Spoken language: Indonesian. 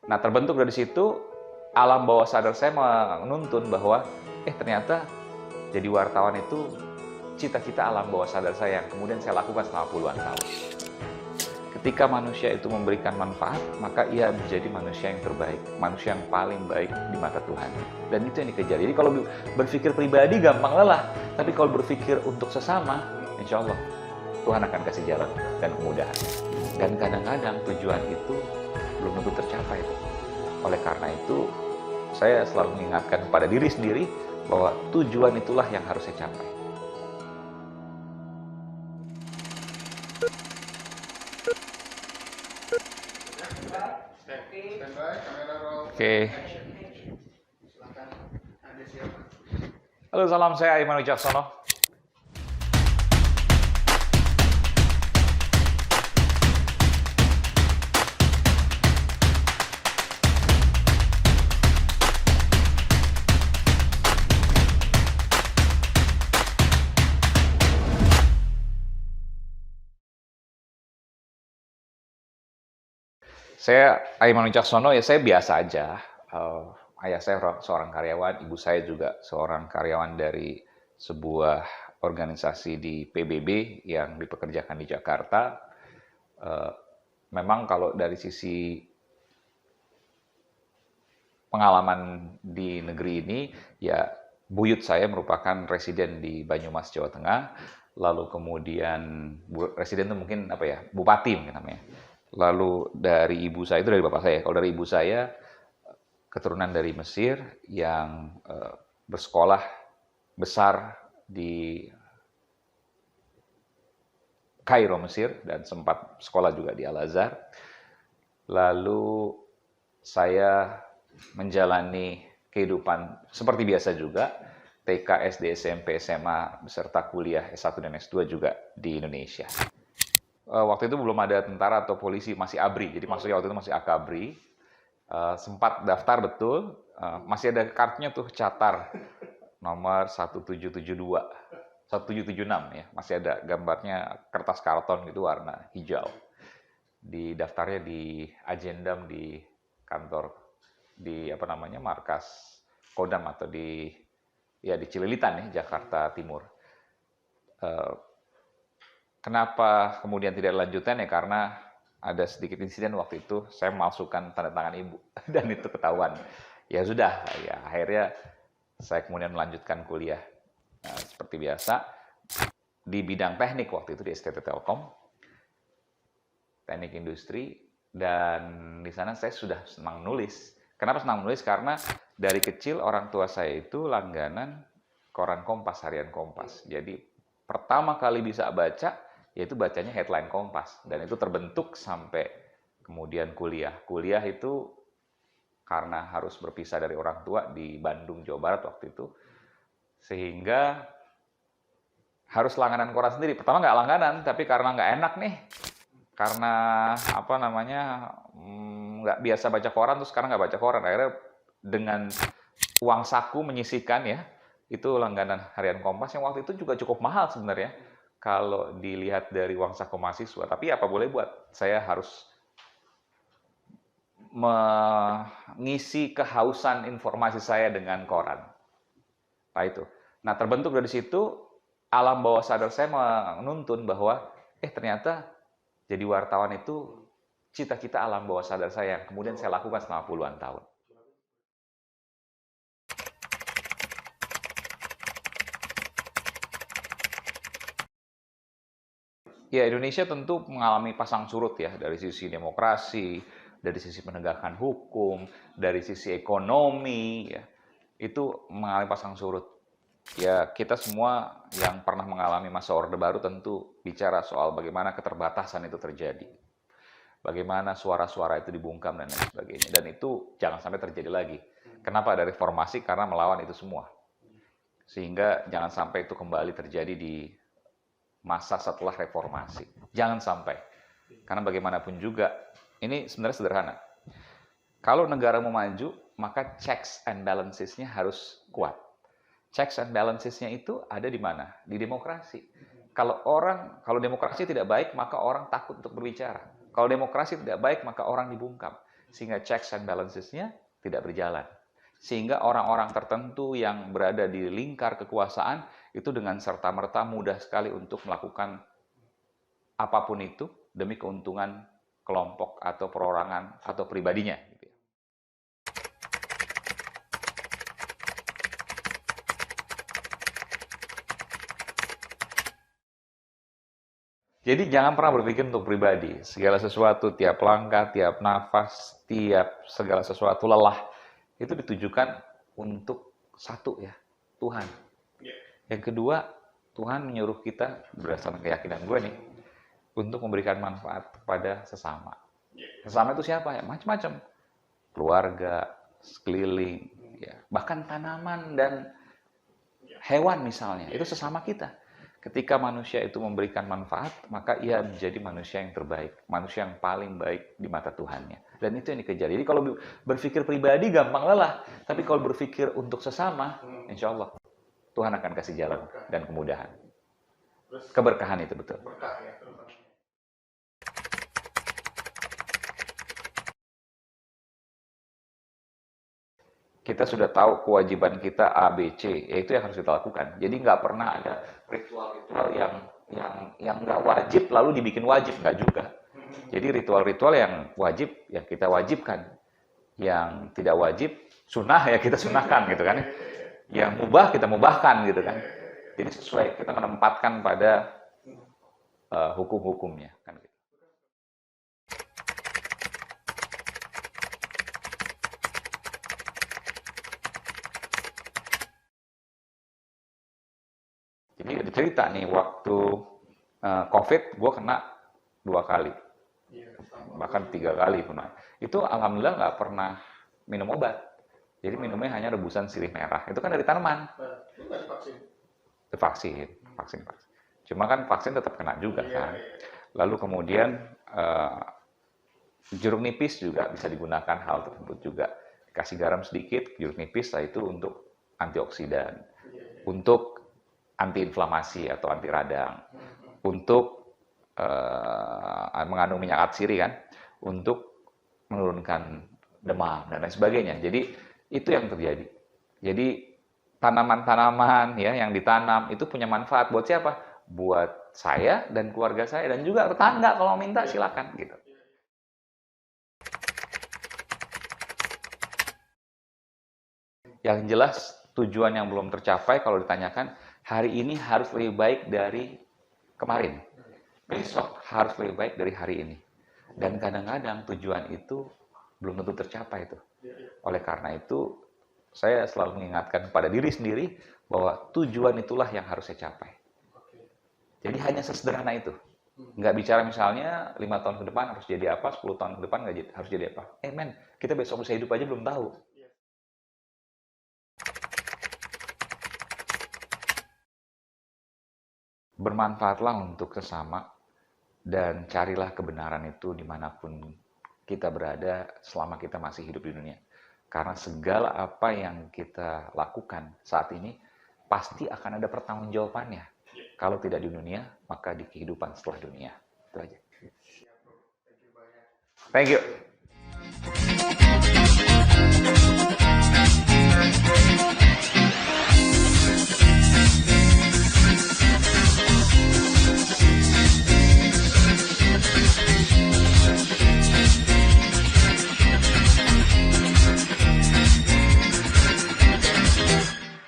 Nah, terbentuk dari situ, alam bawah sadar saya menuntun bahwa, ternyata jadi wartawan itu cita-cita alam bawah sadar saya yang kemudian saya lakukan selama puluhan tahun. Ketika manusia itu memberikan manfaat, maka ia menjadi manusia yang terbaik, manusia yang paling baik di mata Tuhan. Dan itu yang dikejar. Jadi kalau berpikir pribadi gampang lelah, tapi kalau berpikir untuk sesama, insya Allah Tuhan akan kasih jalan dan kemudahan. Dan kadang-kadang tujuan itu belum tentu tercapai. Oleh karena itu, saya selalu mengingatkan kepada diri sendiri bahwa tujuan itulah yang harus saya capai. Oke. Halo, salam, saya Aiman Wicaksono. Saya Aiman Wicaksono, ya saya biasa aja. Ayah saya seorang karyawan, ibu saya juga seorang karyawan dari sebuah organisasi di PBB yang dipekerjakan di Jakarta. Memang kalau dari sisi pengalaman di negeri ini, ya buyut saya merupakan residen di Banyumas, Jawa Tengah. Lalu kemudian residen itu mungkin bupati mungkin namanya. Lalu dari ibu saya, itu dari bapak saya. Kalau dari ibu saya, keturunan dari Mesir yang bersekolah besar di Kairo, Mesir, dan sempat sekolah juga di Al-Azhar. Lalu saya menjalani kehidupan seperti biasa juga, TK, SD, SMP, SMA, beserta kuliah S1 dan S2 juga di Indonesia. Waktu itu belum ada tentara atau polisi, masih ABRI, jadi maksudnya waktu itu masih AKABRI. Sempat daftar betul, masih ada kartunya tuh, catar nomor 1772, 1776 ya, masih ada gambarnya kertas karton gitu warna hijau. Di daftarnya di Agendam di kantor di markas Kodam atau di Cililitan ya, Jakarta Timur. Kenapa kemudian tidak lanjutan ya, karena ada sedikit insiden waktu itu, saya memalsukan tanda tangan ibu dan itu ketahuan. Ya sudah, ya akhirnya saya kemudian melanjutkan kuliah seperti biasa di bidang teknik waktu itu di STT Telkom, teknik industri, dan di sana saya sudah senang nulis. Kenapa senang nulis? Karena dari kecil orang tua saya itu langganan koran Kompas, harian Kompas. Jadi pertama kali bisa baca, yaitu bacanya headline Kompas. Dan itu terbentuk sampai kemudian kuliah. Kuliah itu karena harus berpisah dari orang tua di Bandung, Jawa Barat waktu itu, sehingga harus langganan koran sendiri. Pertama nggak langganan, tapi karena nggak enak nih. Karena nggak biasa baca koran, terus sekarang nggak baca koran. Akhirnya dengan uang saku menyisihkan ya, itu langganan harian Kompas yang waktu itu juga cukup mahal sebenarnya kalau dilihat dari uang saku mahasiswa. Tapi apa boleh buat, saya harus mengisi kehausan informasi saya dengan koran. Nah itu. Nah, terbentuk dari situ, alam bawah sadar saya menuntun bahwa ternyata jadi wartawan itu cita-cita alam bawah sadar saya yang kemudian saya lakukan selama puluhan tahun. Ya, Indonesia tentu mengalami pasang surut ya, dari sisi demokrasi, dari sisi penegakan hukum, dari sisi ekonomi, ya, itu mengalami pasang surut. Ya, kita semua yang pernah mengalami masa Orde Baru tentu bicara soal bagaimana keterbatasan itu terjadi. Bagaimana suara-suara itu dibungkam dan lain sebagainya. Dan itu jangan sampai terjadi lagi. Kenapa ada reformasi? Karena melawan itu semua. Sehingga jangan sampai itu kembali terjadi di masa setelah reformasi. Jangan sampai. Karena bagaimanapun juga, ini sebenarnya sederhana. Kalau negara mau maju, maka checks and balances-nya harus kuat. Checks and balances-nya itu ada di mana? Di demokrasi. Kalau demokrasi tidak baik, maka orang takut untuk berbicara. Kalau demokrasi tidak baik, maka orang dibungkam. Sehingga checks and balances-nya tidak berjalan. Sehingga orang-orang tertentu yang berada di lingkar kekuasaan itu dengan serta-merta mudah sekali untuk melakukan apapun itu demi keuntungan kelompok atau perorangan atau pribadinya. Jadi jangan pernah berpikir untuk pribadi. Segala sesuatu, tiap langkah, tiap nafas, tiap segala sesuatu lelah, itu ditujukan untuk satu ya, Tuhan. Yang kedua, Tuhan menyuruh kita, berdasarkan keyakinan gue nih, untuk memberikan manfaat kepada sesama. Sesama itu siapa ya? Macam-macam. Keluarga, sekeliling, ya. Bahkan tanaman dan hewan misalnya, itu sesama kita. Ketika manusia itu memberikan manfaat, maka ia menjadi manusia yang terbaik, manusia yang paling baik di mata Tuhannya. Dan itu yang dikejar. Jadi kalau berpikir pribadi gampang lelah, tapi kalau berpikir untuk sesama, insya Allah Tuhan akan kasih jalan dan kemudahan. Keberkahan itu betul. Kita sudah tahu kewajiban kita A, B, C, ya itu yang harus kita lakukan. Jadi nggak pernah ada ritual-ritual yang nggak wajib lalu dibikin wajib, nggak juga. Jadi ritual-ritual yang wajib ya kita wajibkan, yang tidak wajib sunnah ya kita sunnahkan gitu kan. Yang mubah kita mubahkan gitu kan. Jadi sesuai kita menempatkan pada hukum-hukumnya kan. Jadi ada cerita nih, waktu COVID, gue kena 2 kali. Bahkan 3 kali pernah. Itu alhamdulillah nggak pernah minum obat. Jadi minumnya hanya rebusan sirih merah. Itu kan dari tanaman. Vaksin. Cuma kan vaksin tetap kena juga kan. Lalu kemudian jeruk nipis juga bisa digunakan hal tersebut juga. Kasih garam sedikit, jeruk nipis, setelah itu untuk antioksidan. Untuk antiinflamasi atau anti radang, untuk mengandung minyak atsiri kan, untuk menurunkan demam dan lain sebagainya. Jadi itu yang terjadi. Jadi tanaman-tanaman ya yang ditanam itu punya manfaat buat siapa? Buat saya dan keluarga saya dan juga tetangga kalau minta silakan gitu. Yang jelas tujuan yang belum tercapai kalau ditanyakan hari ini harus lebih baik dari kemarin. Besok harus lebih baik dari hari ini. Dan kadang-kadang tujuan itu belum tentu tercapai itu. Oleh karena itu, saya selalu mengingatkan kepada diri sendiri bahwa tujuan itulah yang harus saya capai. Jadi hanya sesederhana itu. Nggak bicara misalnya 5 tahun ke depan harus jadi apa, 10 tahun ke depan harus jadi apa. Kita besok bisa hidup aja belum tahu. Bermanfaatlah untuk sesama dan carilah kebenaran itu dimanapun kita berada selama kita masih hidup di dunia. Karena segala apa yang kita lakukan saat ini pasti akan ada pertanggungjawabannya. Kalau tidak di dunia, maka di kehidupan setelah dunia. Itu aja. Thank you.